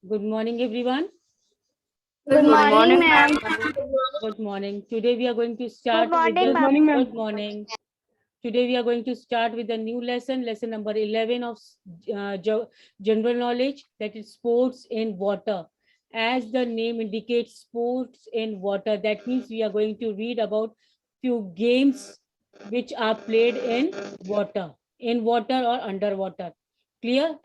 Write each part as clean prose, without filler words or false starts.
Good morning, everyone. Good morning, ma'am. Good morning. Today we are going to start Good with morning, the ma'am. good morning. Today we are going to start with a new lesson, lesson number 11 of general knowledge, that is sports in water. As the name indicates, sports in water, that means we are going to read about few games which are played in water or underwater. Clear?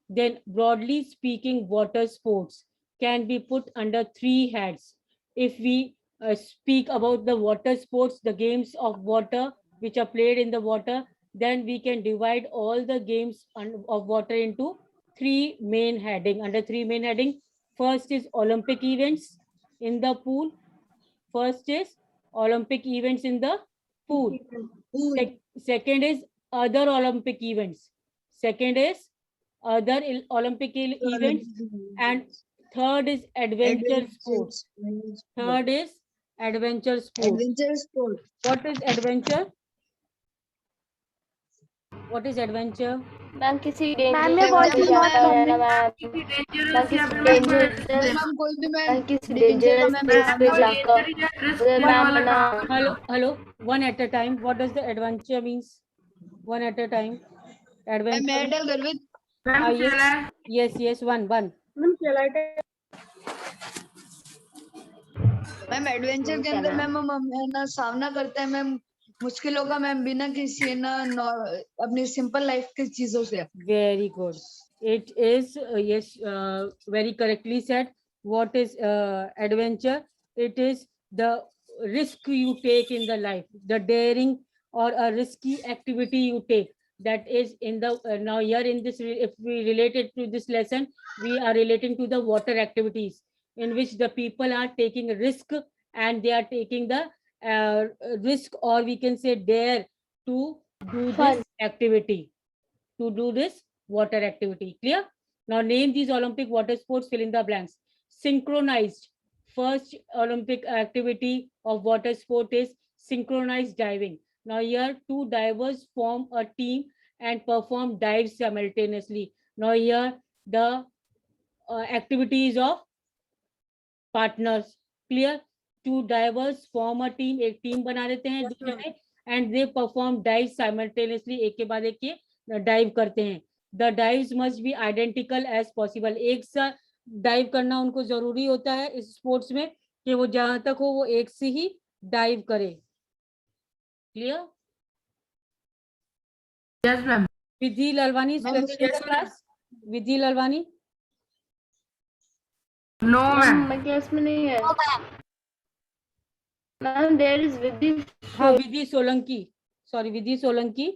Then broadly speaking, water sports can be put under three heads. If we speak about the water sports, the games of water which are played in the water, then we can divide all the games of water into three main heading. Under three main heading, first is Olympic events in the pool. First is Olympic events in the pool. Second is other Olympic events. Second is other Olympic events, and third is adventure sports. Third is adventure sports. Adventure sport. What is adventure? What is adventure? Ma'am किसी ma'am, danger ये वाली बोलिए जगह ma'am. जाना ma'am ma'am किसी dangerous ma'am कोई भी ma'am ma'am किसी डेंजर का डेंजरस मैम प्लेस पे नाम जाकर उधर मैम बना Hello, one at a time. What does the adventure means? One at a time. Adventure. Medal गर्वित Yes, one. मैम एडवेंचर के अंदर मैम हम है ना सामना करते हैं मैम मुश्किलों का मैम बिना किसी है ना अपनी सिंपल लाइफ की चीजों से Very good. It is, yes, very correctly said. What is adventure? It is the risk you take in the life, the daring or a risky activity you take. That is in the now here in this, if we relate it to this lesson, we are relating to the water activities in which the people are taking a risk, and they are taking the risk, or we can say dare, to do this activity, to do this water activity. Clear? Now name these Olympic water sports, fill in the blanks. Synchronized. First Olympic activity of water sport is synchronized diving. Now here two divers form a team and perform dives simultaneously. Now here the activities of partners. Clear? Two divers form a team, एक team बना देते हैं दो जने, and they perform dives simultaneously, एक के बाद एक ये डाइव करते हैं. The dives must be identical as possible. एक साथ डाइव करना उनको जरूरी होता है इस स्पोर्ट्स में कि वो जहां तक हो वो एक से ही डाइव करे. Clear? Yes, ma'am. Vidhi Lalwani is Ma'am, present in the class. Vidhi Lalwani. No, ma'am. मैं क्लास में नहीं है मैम देयर इज विधि हाँ, Vidhi Solanki. Sorry, Vidhi Solanki.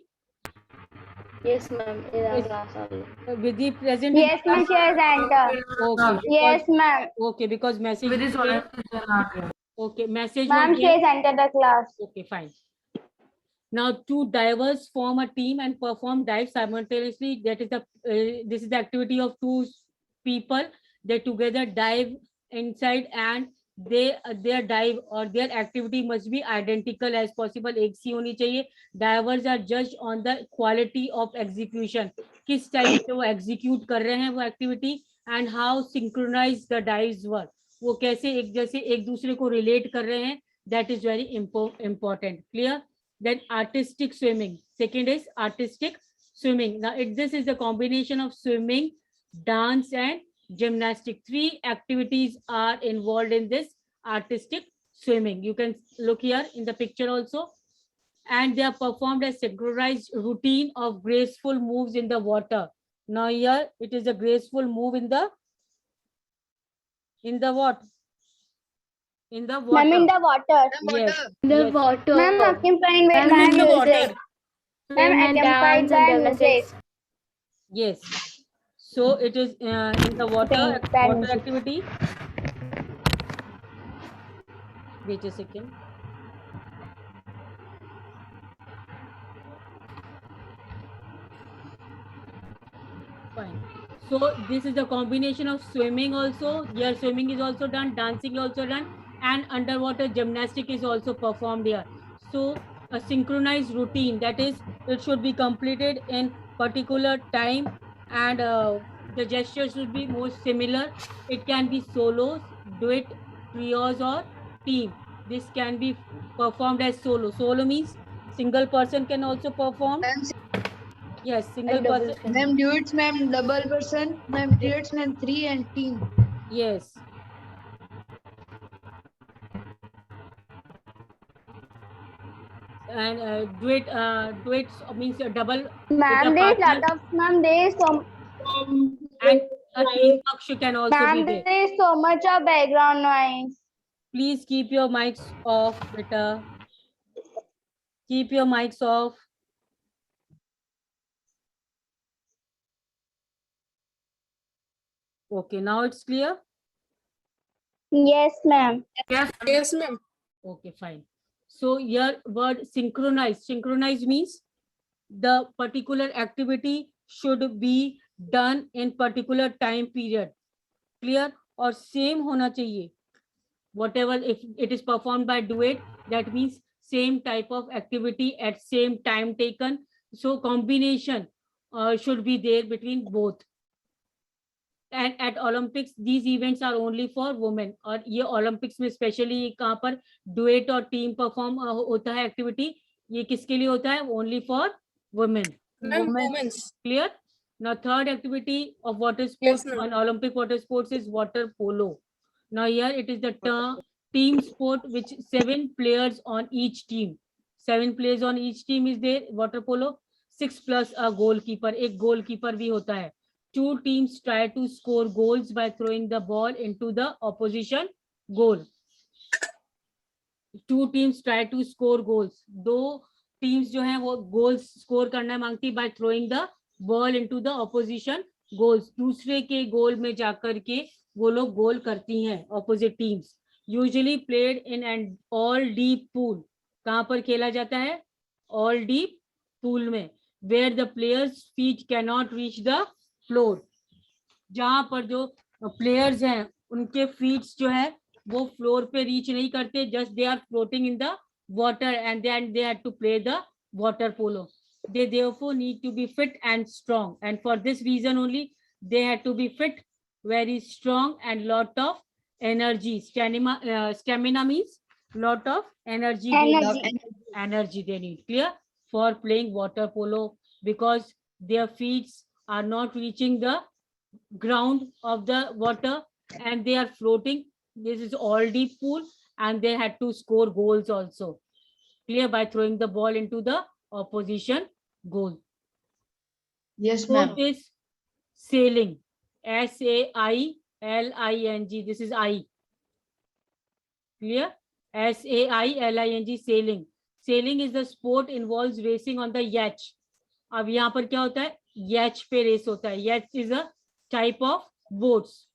Yes ma'am Yes. Class आ गई Vidhi present? Yes, ma'am, she has entered. Okay. Yes, ma'am. Okay, because message. With this one, is not here. Okay, message Ma'am, was she there. has entered the class. Okay, fine. Now two divers form a team and perform dives simultaneously. That is the this is the activity of two people. They together dive inside, and their dive or their activity must be identical as possible. एक सी होनी चाहिए. Divers are judged on the quality of execution. किस type से वो execute कर रहे हैं वो activity, and how synchronized the dives were. वो कैसे एक जैसे एक दूसरे को relate कर रहे हैं. That is very important. Clear? Then artistic swimming. Second is artistic swimming. Now this is a combination of swimming, dance and gymnastic. Three activities are involved in this artistic swimming. You can look here in the picture also. And they are performed as synchronized routine of graceful moves in the water. Now here it is a graceful move in the what? In the water. Ma'am, in the water. Yes. the Yes. water Ma'am, occupied by And in the music. water. Ma'am, occupied by music. Yes. So it is in the water, Band water music. activity. Wait a second. Fine. So this is the combination of swimming also. Here swimming is also done, dancing is also done, and underwater gymnastic is also performed here. So a synchronized routine, that is, it should be completed in particular time, and the gesture should be more similar. It can be solos, duet, trios, or team. This can be performed as solo. Solo means single person can also perform. Yes, single person. Ma'am, duets, ma'am, double person, ma'am, duets, ma'am, 3 and team. Yes. And duets means a double with Ma'am, a there is partner, lot of there is so and a team paksha can also be ma'am, there. there is so much of background noise. Please keep your mics off, beta. Keep your mics off. Okay, now it's clear. Yes, ma'am. Yes, ma'am. Okay, fine. So your word synchronize. Synchronize means the particular activity should be done in particular time period. Clear? और same होना चाहिए. Whatever, if it is performed by duet, that means same type of activity at same time taken. So combination should be there between both. And at Olympics, these events are only for women. और ये Olympics में specially कहाँ पर duet और team perform होता है activity, ये किसके लिए होता है? Only for women. Women's. Clear? Now third activity of water Yes, sports ma'am. on Olympic water sports is water polo. Now here it is the team sport which 7 players on each team. 7 players on each team is there. Water polo 6 plus a goalkeeper. एक goalkeeper भी होता है. 2 teams try to score goals by throwing the ball into the opposition goal. 2 teams try to score goals. 2 teams जो है वो goals score करना मांगती by throwing the ball into the opposition goals. दूसरे के गोल में जाकर के वो लोग गोल करती हैं opposite teams. Usually played in an all deep pool. कहाँ पर खेला जाता है? All deep pool में, where the players' feet cannot reach the floor. जहां पर जो प्लेयर्स हैं उनके फीट्स जो है वो फ्लोर पे रीच नहीं करते, just they are floating in the water and they had to play the water polo. They therefore need to be fit and strong, and for this reason only they had to be fit, very strong, and lot of energy. Stamina means lot of energy. Energy they need. Clear? For playing water polo, because their feet are not reaching the ground of the water and they are floating. This is all deep pool and they had to score goals also. Clear? By throwing the ball into the opposition goal. Yes, ma'am. Fourth is sailing. S-A-I-L-I-N-G. This is I. Clear? S-A-I-L-I-N-G, sailing. Sailing is the sport involves racing on the yacht. अब यहाँ पर क्या होता है? Yacht पे race होता है. Yacht is a type of boats.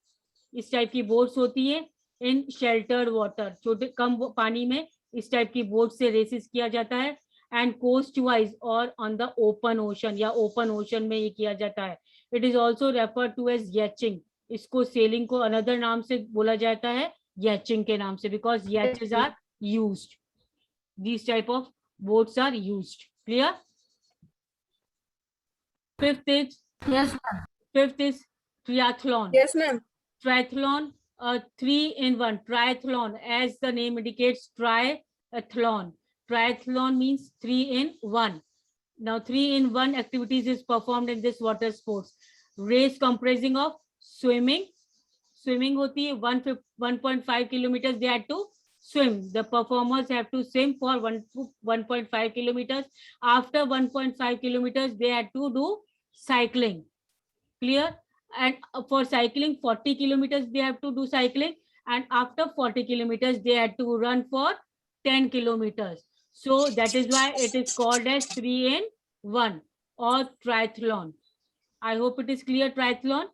इस टाइप की बोट्स होती है in sheltered water. छोटे कम पानी में इस टाइप की बोट से रेसेस किया जाता है. And coast wise और on the open ocean या open ocean में ये किया जाता है. It is also referred to as yachting. इसको sailing को another नाम से बोला जाता है yachting के नाम से, because yachts are used. These type of boats are used. Clear? Fifth is triathlon. Yes, ma'am. Triathlon, 3 in 1. Triathlon, as the name indicates, triathlon. Triathlon means 3 in 1. Now 3 in 1 activities is performed in this water sports. Race comprising of swimming. Swimming होती है 1.5 kilometers. They had to swim. The performers have to swim for 1.5 kilometers. After 1.5 kilometers, they had to do cycling. Clear? And for cycling, 40 kilometers they have to do cycling, and after 40 kilometers they had to run for 10 kilometers. So that is why it is called as 3 in 1 or triathlon. I hope it is clear. Triathlon.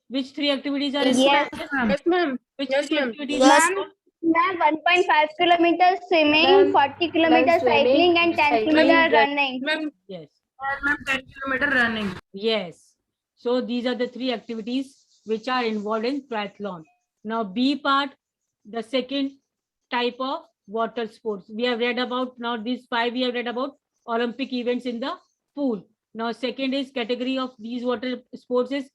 Which 3 activities are Yes, Yes, ma'am. Which Yes, 3 ma'am. activities Ma'am, are ma'am, 1.5 kilometers swimming, Ma'am, 40 kilometers swimming, cycling, and 10 cycling, kilometers running. Ma'am, Yes. ma'am, 10 kilometer running. Yes. So these are the 3 activities which are involved in triathlon. Now B part, the second type of water sports. We have read about, now these 5 we have read about Olympic events in the pool. Now second is category of these water sports is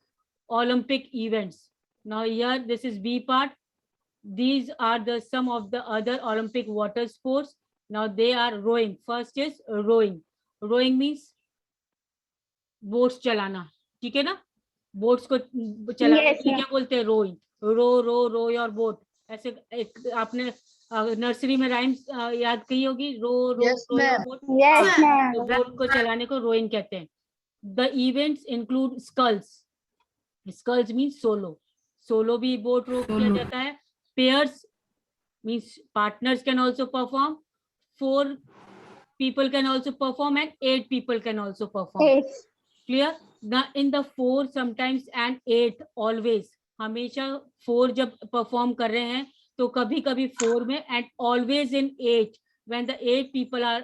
Olympic events. Now here, this is B part. These are the some of the other Olympic water sports. Now they are rowing. First is rowing. Rowing means boats चलाना, ठीक है ना, boats को चलाने Yes, के लिए ma'am. क्या बोलते हैं, रोइंग, रो योर बोट, ऐसे एक आपने नर्सरी में राइम्स याद की होगी, रो Yes, your ma'am. Boat, Yes, ma'am. तो बोट को चलाने को रोइंग कहते हैं. The events include sculls. Sculls means solo, solo भी बोट रो किया जाता है. Pairs means partners can also perform. 4 people can also perform and 8 people can also perform. Yes. Clear? Now in the 4 sometimes and 8 always, हमेशा 4 जब perform कर रहे हैं तो कभी कभी 4 में, and always in 8 when the 8 people are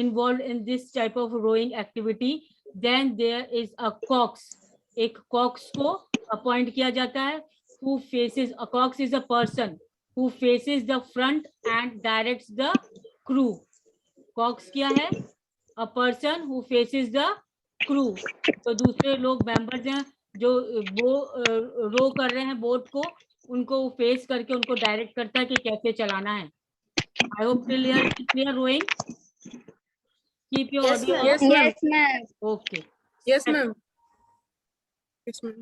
involved in this type of rowing activity, then there is a cox. एक cox को appoint किया जाता है, who faces, a cox is a person who faces the front and directs the crew. Cox क्या है? A person who faces the crew. तो दूसरे लोग मेंबर्स हैं जो रो कर रहे हैं बोट को, उनको फेस करके उनको डायरेक्ट करता है कि कैसे चलाना है. I hope clear rowing. Keep your Yes, audio. ma'am. Yes, ma'am. Yes, ma'am. Okay. Yes, ma'am. Yes, ma'am.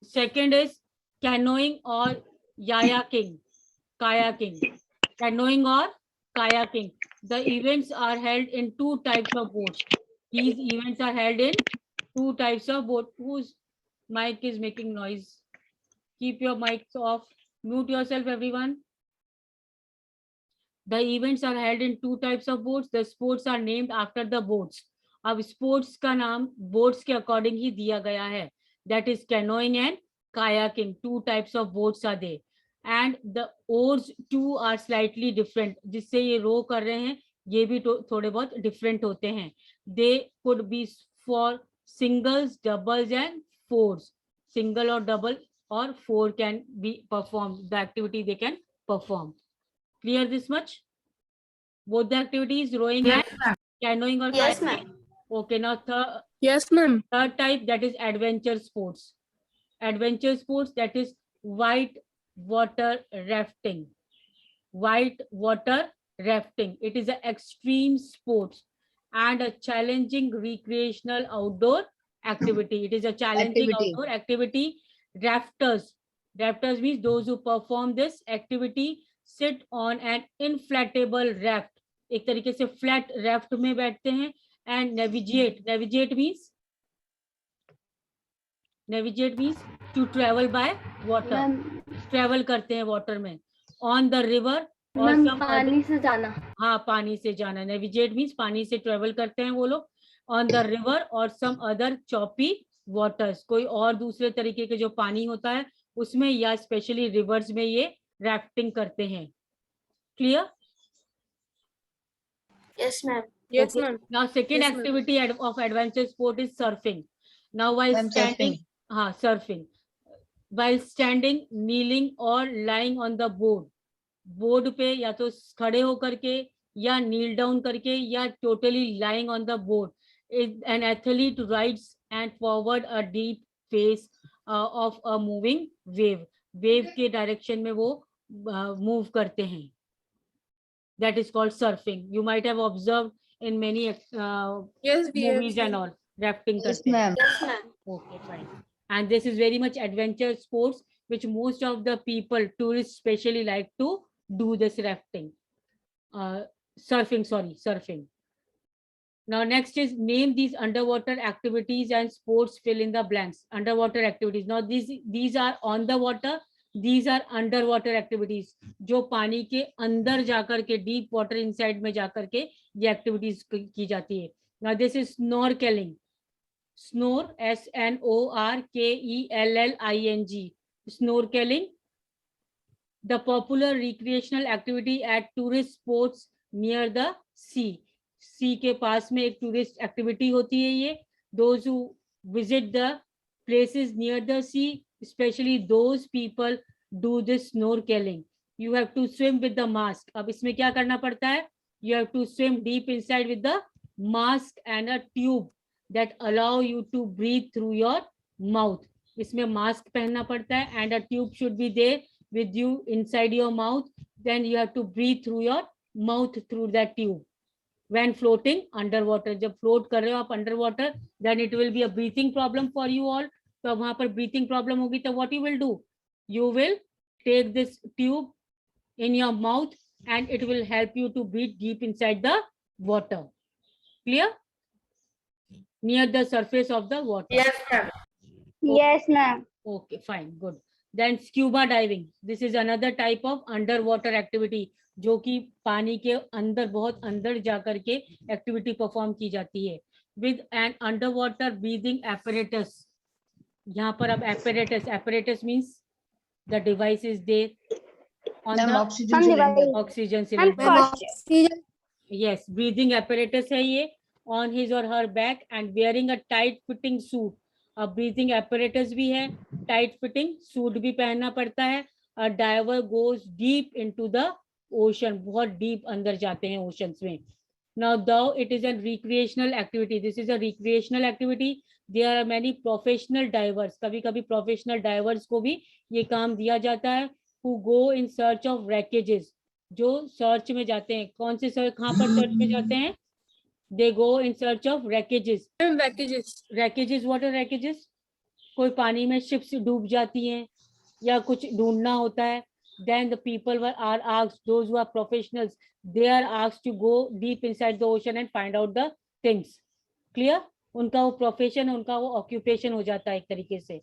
Second is canoeing or kayaking. Kayaking. Canoeing or kayaking. The events are held in 2 types of boats. These events are held in 2 types of boat. Whose mic is making noise? Keep your mics off. Mute yourself, everyone. The events are held in 2 types of boats. The sports are named after the boats. अब sports का नाम boats के according ही दिया गया है. That is canoeing and kayaking. 2 types of boats are there. And the oars too are slightly different. जिससे ये row कर रहे हैं ये भी थोड़े बहुत different होते हैं. They could be for singles, doubles and fours. Single or double or 4 can be performed. The activity they can perform. Clear this much? Both the activities, rowing and canoeing or Yes, kayaking. ma'am. Okay, now Yes, ma'am. third type, that is adventure sports. Adventure sports, that is white water rafting. White water rafting. It is an extreme sports and a challenging recreational outdoor activity. It is a challenging outdoor activity. Rafters. Rafters means those who perform this activity sit on an inflatable raft. एक तरीके से flat raft में बैठते हैं and navigate. Navigate means to travel by water. Travel करते हैं water में. On the river or some पानी से जाना. हाँ, पानी से जाना. Navigate means पानी से travel करते हैं वो लोग. On the river or some other choppy waters. कोई और दूसरे तरीके के जो पानी होता है उसमें या स्पेशली रिवर्स में ये राफ्टिंग करते हैं. Clear? Yes, ma'am. Yes, Okay. ma'am. Now second Yes, ma'am. activity of adventure sport is surfing. Now while Ma'am, standing, surfing. While standing, kneeling or lying on the board. Board पे या तो खड़े होकर के या नील down करके या totally lying on the board. An athlete rides and forward a deep face of a moving wave. Wave के डायरेक्शन में वो मूव करते हैं. That is called surfing. You might have observe in many Yes, movies and all. Rafting करते हैं. ma'am. Yes, ma'am. Okay, fine. And this is very much adventure sports which most of the people, tourists especially, like to do this rafting. Surfing. Now next is name these underwater activities and sports, fill in the blanks. Underwater activities. Now these are on the water, these are underwater activities. जो पानी के अंदर जाकर के deep water inside में जाकर के ये activities की जाती है. Now this is snorkeling. Snore, SNORKELLING. Snorkeling, the popular recreational activity at tourist spots near the sea. Sea के पास में एक tourist activity होती है ये. Those who visit the places near the sea, especially those people do this snorkeling. You have to swim with the mask. अब इसमें क्या करना पड़ता है? You have to swim deep inside with the mask and a tube. that allow you to breathe through your mouth. इसमें mask पहनना पड़ता है and a tube should be there with you inside your mouth. Then you have to breathe through your mouth through that tube. When floating underwater, जब float कर रहे हो आप underwater, then it will be a breathing problem for you all. तो वहां पर breathing problem होगी तो what you will do? You will take this tube in your mouth and it will help you to breathe deep inside the water. Clear? Near the surface of the water. Yes, ma'am. Yes, ma'am. Okay, fine, good. Then scuba diving. This is another type of underwater activity, जो कि पानी के अंदर बहुत अंदर जाकर के activity perform की जाती है with an underwater breathing apparatus. यहाँ पर अब apparatus means the device is there on ma'am the oxygen हम सिलेंडर device- oxygen हम cylinder. Yes, breathing apparatus है ये on his or her back and wearing a tight fitting suit. अब breathing apparatus भी है, tight fitting suit भी पहनना पड़ता है. A diver goes deep into the ocean. बहुत deep अंदर जाते हैं oceans में. Now, though it is a recreational activity, this is a recreational activity. There are many professional divers. कभी-कभी professional divers को भी ये काम दिया जाता है. Who go in search of wreckages. जो सर्च में जाते हैं, कौन से सर्च, कहाँ पर सर्च में जाते हैं? They go in search of wreckages. Packages. Wreckages, what are wreckages? कोई पानी में ships डूब जाती हैं या कुछ ढूंढना होता है. Then the people are asked, those who are professionals, they are asked to go deep inside the ocean and find out the things. Clear? उनका वो profession, उनका वो occupation हो जाता है एक तरीके से.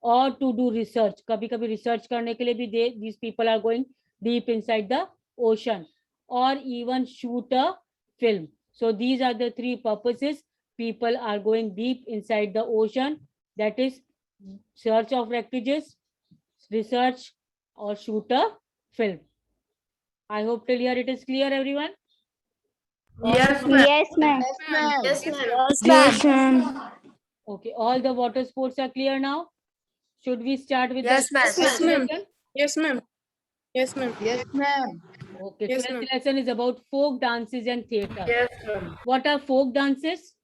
Or to do research. कभी-कभी research करने के लिए भी these people are going deep inside the ocean. Or even shoot a film. So these are the three purposes. People are going deep inside the ocean. That is search of wreckages, research, or shoot a film. I hope till here it is clear, everyone. Yes, ma'am. Yes, ma'am. Yes, ma'am. Yes, ma'am. Okay, all the water sports are clear now. Should we start with Yes, the ma'am. first Yes, ma'am. lesson? Yes, ma'am. Yes, ma'am. Yes ma'am Okay, Yes, first ma'am. lesson is about folk dances and theatre. Yes, ma'am. What are folk dances?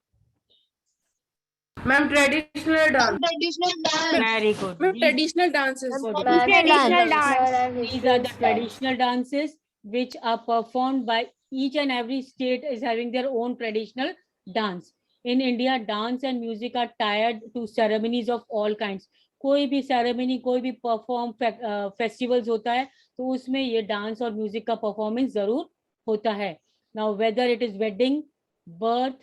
Ma'am, traditional dance. Traditional dance Very good. Ma'am, traditional dances. Good. Traditional dance. These are the traditional dances which are performed by each and every state is having their own traditional dance. In India, dance and music are tied to ceremonies of all kinds. कोई भी ceremony, कोई भी perform festivals होता है तो उसमें ये dance और music का performance जरूर होता है. Now, whether it is wedding, birth,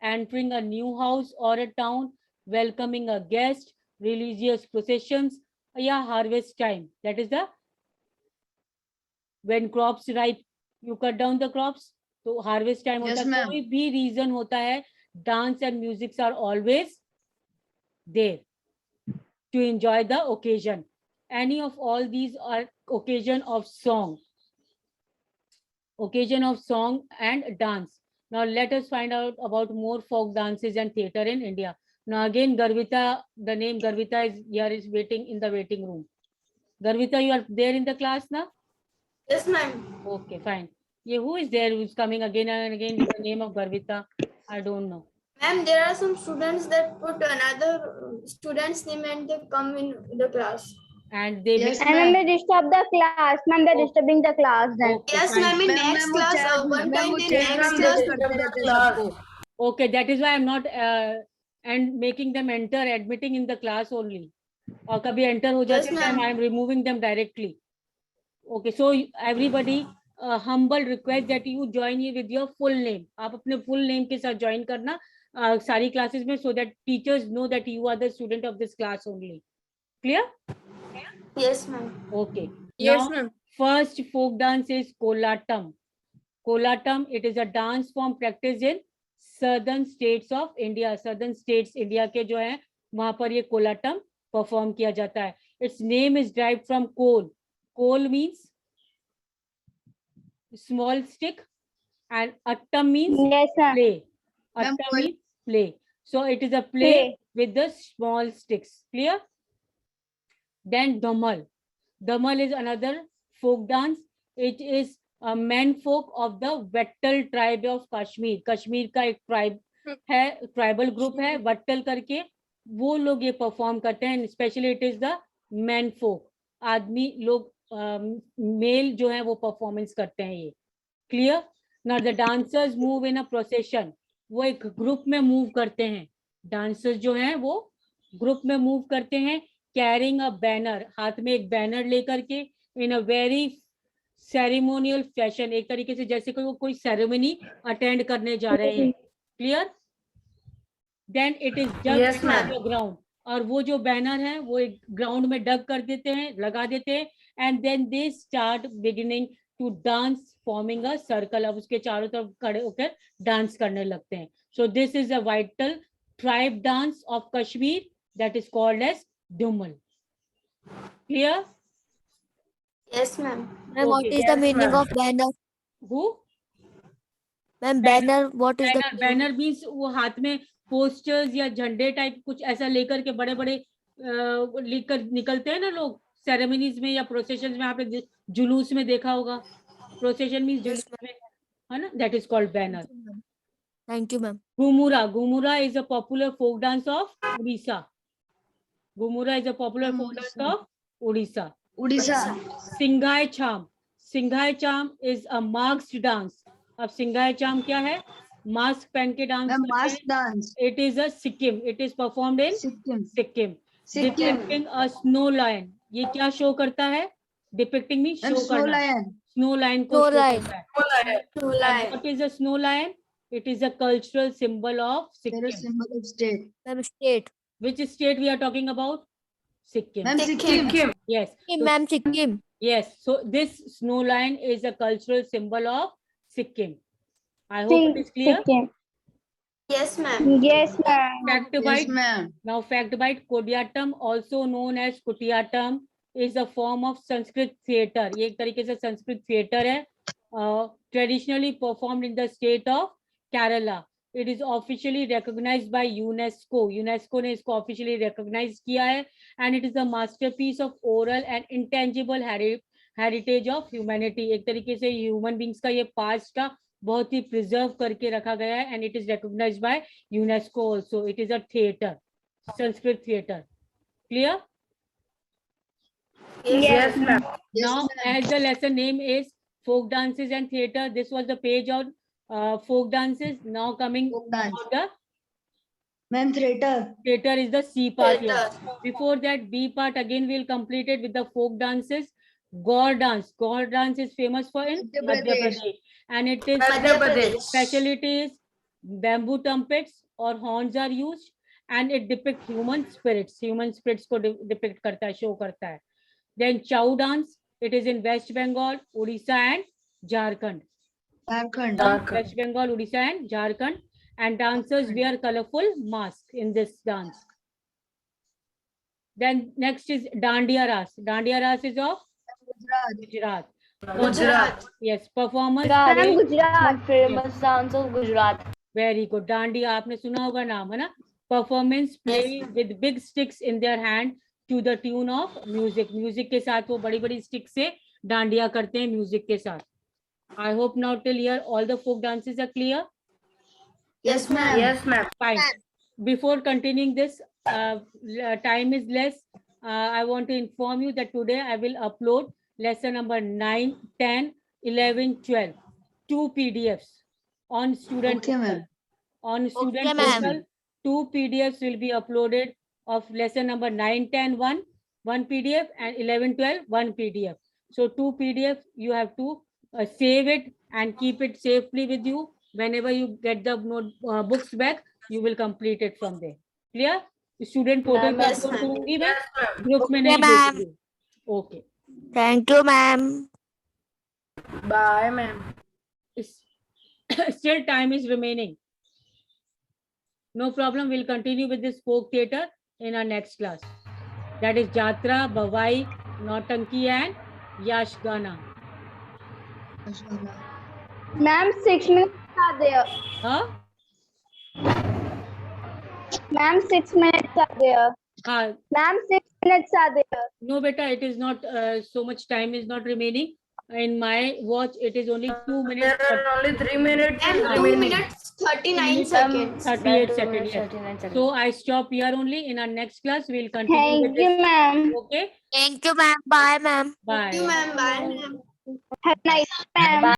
entering a new house or a town, welcoming a guest, religious processions, या harvest time, that is the when crops ripe, you cut down the crops, तो harvest time Yes, होता है. ma'am. कोई भी reason होता है, dance and music are always there to enjoy the occasion. Any of all these are occasion of song and dance. Now let us find out about more folk dances and theatre in India. Now again, Garvita, the name Garvita is here, is waiting in the waiting room. Garvita, you are there in the class now? Yes, ma'am. Okay, fine. Yeah, who is there who is coming again and again with the name of Garvita? I don't know. Ma'am, there are some students that put another student's name and they come in the class. And they Yes, And then they disturb the class. Ma'am, they're disturbing the class then. Okay, Yes, fine. ma'am, in Ma'am, next वो class, chat- one ma'am, time वो in chat next में class. disturb करते हैं सबको. Okay, that is why I'm not and making them enter, admitting in the class only. और कभी enter हो जाते Yes, हैं, ma'am. I'm removing them directly. Okay, so everybody, humble request that you join here with your full name. आप अपने full name के साथ join करना सारी classes में, so that teachers know that you are the student of this class only. Clear? Yes, ma'am. Okay. Yes, Now, ma'am. first folk dance is Kolatam. Kolatam, it is a dance form practiced in southern states of India. Southern states India के जो हैं वहाँ पर ये Kolatam perform किया जाता है. Its name is derived from kol. Kol means small stick and attam means Yes, ma'am. play. Ma'am, Attam kol- means play. So it is a play with the small sticks. Clear? Then Dhamal. Dhamal is another folk dance. It is a men folk of the Vettal tribe of Kashmir. Kashmir का एक tribe है, tribal group है वट्टल करके, वो लोग ये perform करते हैं। Specially it is the man folk, आदमी लोग मेल जो है वो परफॉर्मेंस करते हैं ये। Clear? Now the dancers move in a procession, वो एक ग्रुप में मूव करते हैं। डांसर्स जो हैं वो ग्रुप में मूव करते हैं, कैरिंग अ बैनर, हाथ में एक बैनर लेकर के, इन अ वेरी सेरेमोनियल फैशन, एक तरीके से जैसे कोई वो कोई सेरेमनी अटेंड करने जा रहे हैं। Clear? Then it is Yes, डग ma'am. ग्राउंड, और वो जो बैनर है वो एक ग्राउंड में डग कर देते हैं, लगा देते हैं, and then they start beginning to dance forming a circle, अब उसके चारों तरफ खड़े होकर डांस करने लगते हैं। So this is a vital tribe dance of Kashmir that is called as Dhumal. Clear? Yes, ma'am. Ma'am, what Okay. is the Yes, meaning ma'am. of banner? Who? Ma'am, banner, what is the banner, banner means वो हाथ में posters या झंडे type कुछ ऐसा लेकर के बड़े बड़े लेकर निकलते हैं ना लोग सेरेमनीज में या प्रोसेशन में, आपने जुलूस में देखा होगा, प्रोसेशन मीन्स जुलूस में, है ना, that is called banner. Thank you, ma'am. Ghumura, Ghumura is a popular folk dance of Odisha. Ghumura is a popular folk dance of Odisha. Orissa. Shanghai चाम, सिंघाई चाम is a masked dance. अब सिंघाई चाम क्या है? मास्क पहन के डांस मैम करते मास हैं। Dance. It is a Sikkim. It is performed in Sikkim. Sikkim. Sikkim. Depicting a snow lion. ये क्या शो करता है? Depicting means ma'am show snow करना। लायन। स्नो लाइन को Snow शो lion. करता है। True And life. what is a snow lion? It is a cultural symbol of तेरा Sikkim. Symbol of state. Ma'am, state. Which state we are talking about? Sikkim. Ma'am Sikkim. Sikkim. Yes. Sikkim, So, ma'am, Sikkim. yes. So this snow lion is a cultural symbol of Sikkim. I hope it is clear. Sikkim. Yes, ma'am. Yes, ma'am. Fact yes bite. Ma'am. Now fact bite. Kodiyatam, also known as Kutiyatam, is a form of Sanskrit theatre. ये एक तरीके से Sanskrit theatre है. Traditionally performed in the state of Kerala. It is officially recognized by UNESCO. UNESCO ने इसको officially recognize किया है, and it is a masterpiece of oral and intangible heritage of humanity. एक तरीके से human beings का ये past का बहुत ही प्रिजर्व करके रखा गया है, and it is recognised by UNESCO also. It is a theatre, Sanskrit theatre. Clear? Yes, ma'am. Now, as the lesson name is folk dances and theater, this was the page on folk dances. Now coming Folk dance. on the ma'am theatre. theater is the C part here. Theatre. Before that, B part again we'll complete it with the folk dances. Gaur dance. Gaur dance is famous for in Madhya Madhya Pradesh. Pradesh, and it is Madhya Pradesh. specialty is bamboo trumpets or horns are used, and it depicts human spirits. Human spirits को depict करता है, show करता है. Then chow dance. It is in West Bengal, Odisha and Jharkhand. Jharkhand. West Bengal, Odisha and Jharkhand. And dancers wear colorful masks in this dance. Then next is Dandiya Ras. Dandiya Ras is of Gujarat. Gujarat. Gujarat. Yes, performers. Ma'am, play- Gujarat. Famous dance of Gujarat. Very good. Dandiya, आपने सुना होगा नाम, है ना? Performance play with big sticks in their hand to the tune of music. Music के साथ वो बड़ी बड़ी स्टिक से डांडिया करते हैं म्यूजिक के साथ. I hope now till here all the folk dances are clear. Yes ma'am. Yes, ma'am. Fine. Before continuing this, time is less. I want to inform you that today I will upload lesson number 9, 10, 11, 12, 2 PDFs on student Okay, ma'am. portal. On student ma'am. portal, 2 PDFs will be uploaded of lesson number 9, 10, 1 PDF, and 11, 12, 1 PDF. So 2 PDFs, you have to save it and keep it safely with you. Whenever you get the books back, you will complete it from there. Clear? Student portal पे Yes, upload ma'am. करूंगी मैं, Yes, ma'am. Group में Okay, नहीं ma'am. भेजूंगी. Okay. Thank you, ma'am. Bye, ma'am. Still time is remaining. No problem. We'll continue with this folk theatre in our next class. That is Jatra, Bhavai, Nautanki, and Yashgana. Ma'am, 6 minutes are there. Huh? Ma'am, 6 minutes are there. हाँ. Ma'am, 6 minutes are there. No, beta, it is not so much time is not remaining. In my watch, it is only 2 minutes. There are only 3 minutes And 2 remaining. minutes 39 seconds. 38 seconds. Yes. So I stop here only. In our next class, we'll continue with Thank you, this. ma'am. Okay. Thank you, ma'am. Bye, ma'am. Bye. Thank you, ma'am. Bye, ma'am. Have a nice, ma'am.